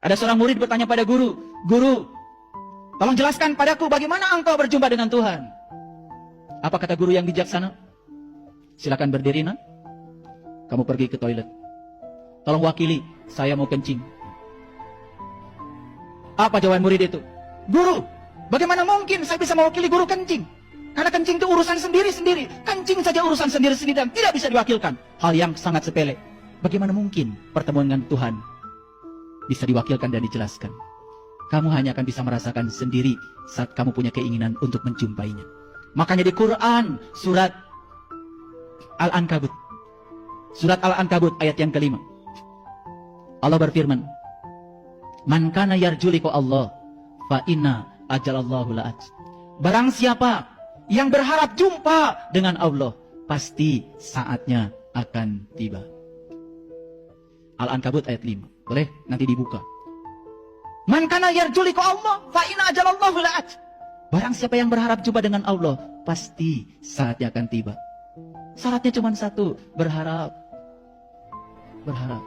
Ada seorang murid bertanya pada guru, "Guru, tolong jelaskan padaku bagaimana engkau berjumpa dengan Tuhan?" Apa kata guru yang bijaksana? "Silakan berdiri, nak. Kamu pergi ke toilet. Tolong wakili, saya mau kencing." Apa jawaban murid itu? "Guru, bagaimana mungkin saya bisa mewakili guru kencing? Karena kencing itu urusan sendiri-sendiri. Kencing saja urusan sendiri-sendiri dan tidak bisa diwakilkan." Hal yang sangat sepele. Bagaimana mungkin pertemuan dengan Tuhan bisa diwakilkan dan dijelaskan? Kamu hanya akan bisa merasakan sendiri saat kamu punya keinginan untuk menjumpainya. Makanya di Quran, surat Al-Ankabut. Surat Al-Ankabut ayat yang kelima. Allah berfirman, "Man kana yarju liqa Allah, fa inna ajalallahu la'at." Barang siapa yang berharap jumpa dengan Allah, pasti saatnya akan tiba. Al-Ankabut ayat 5. Boleh nanti dibuka. Man kana yarju liqa Allah, fa inna ajalallahu la'at. Barang siapa yang berharap jumpa dengan Allah, pasti saatnya akan tiba. Syaratnya cuma satu, berharap. Berharap.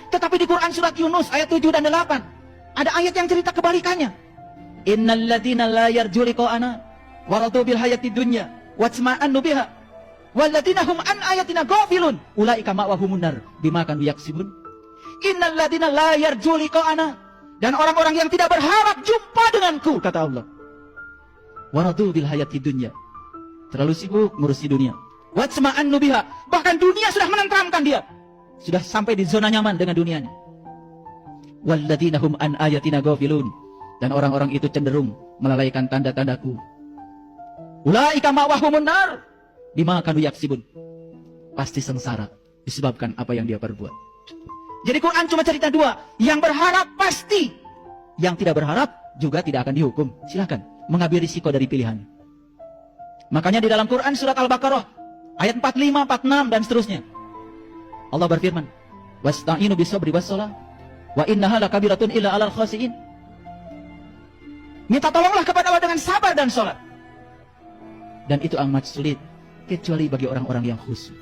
Tetapi di Quran surat Yunus ayat 7 dan 8, ada ayat yang cerita kebalikannya. Innal ladzina la yarju liqa'ana wa radu bil hayatid dunya watma'annu biha wal ladzina hum an ayatina ghafilun ulaika ma'wahumun nar bima kanu yaksibun. Innal ladzina la yarju liqa'ana, dan orang-orang yang tidak berharap jumpa denganku, kata Allah. Wa radu bil hayatid dunya, terlalu sibuk ngurusi dunia. Watma'annu biha, bahkan dunia sudah menenteramkan dia. Sudah sampai di zona nyaman dengan dunianya. Walladzina hum an ayatina ghafilun, dan orang-orang itu cenderung melalaikan tanda-tandaku. Ulaika ma'wahumun nar bima kanu yaksibun. Pasti sengsara disebabkan apa yang dia perbuat. Jadi Quran cuma cerita dua. Yang berharap pasti, yang tidak berharap juga tidak akan dihukum. Silakan mengambil risiko dari pilihan. Makanya di dalam Quran surat Al-Baqarah ayat 45, 46 dan seterusnya, Allah berfirman, "Wasta'inu bis-sabri was-shalah wa innaha lakabiratun illa 'alal khashiin." Minta tolonglah kepada Allah dengan sabar dan salat. Dan itu amat sulit kecuali bagi orang-orang yang khusyuk.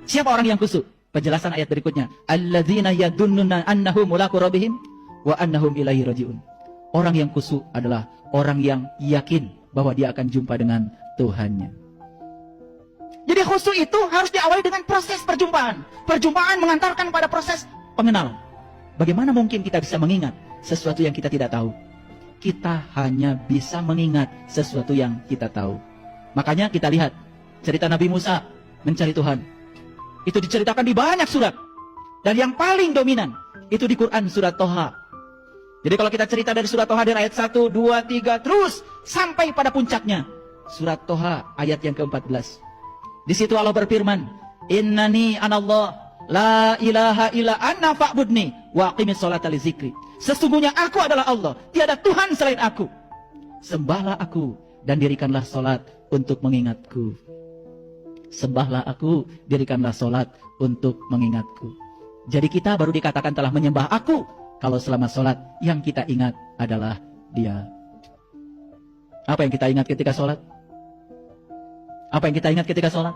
Siapa orang yang khusyuk? Penjelasan ayat berikutnya, "Alladzina yadunnuna annahum mulaqu rabbihim wa annahum ilaihi raji'un." Orang yang khusyuk adalah orang yang yakin bahwa dia akan jumpa dengan Tuhannya. Jadi khusyuk itu harus diawali dengan proses perjumpaan. Perjumpaan mengantarkan pada proses pengenalan. Bagaimana mungkin kita bisa mengingat sesuatu yang kita tidak tahu? Kita hanya bisa mengingat sesuatu yang kita tahu. Makanya kita lihat cerita Nabi Musa mencari Tuhan. Itu diceritakan di banyak surat. Dan yang paling dominan itu di Quran surat Toha. Jadi kalau kita cerita dari surat Toha dari ayat 1, 2, 3 terus sampai pada puncaknya, surat Toha ayat yang ke-14. Di situ Allah berfirman, "Innani anallah la ilaha illa anna fa'budni wa aqimis sholata li dzikri." Sesungguhnya aku adalah Allah, tiada Tuhan selain aku. Sembahlah aku dan dirikanlah salat untuk mengingatku. Sembahlah aku, dirikanlah salat untuk mengingatku. Jadi kita baru dikatakan telah menyembah aku kalau selama salat yang kita ingat adalah Dia. Apa yang kita ingat ketika salat? Apa yang kita ingat ketika sholat?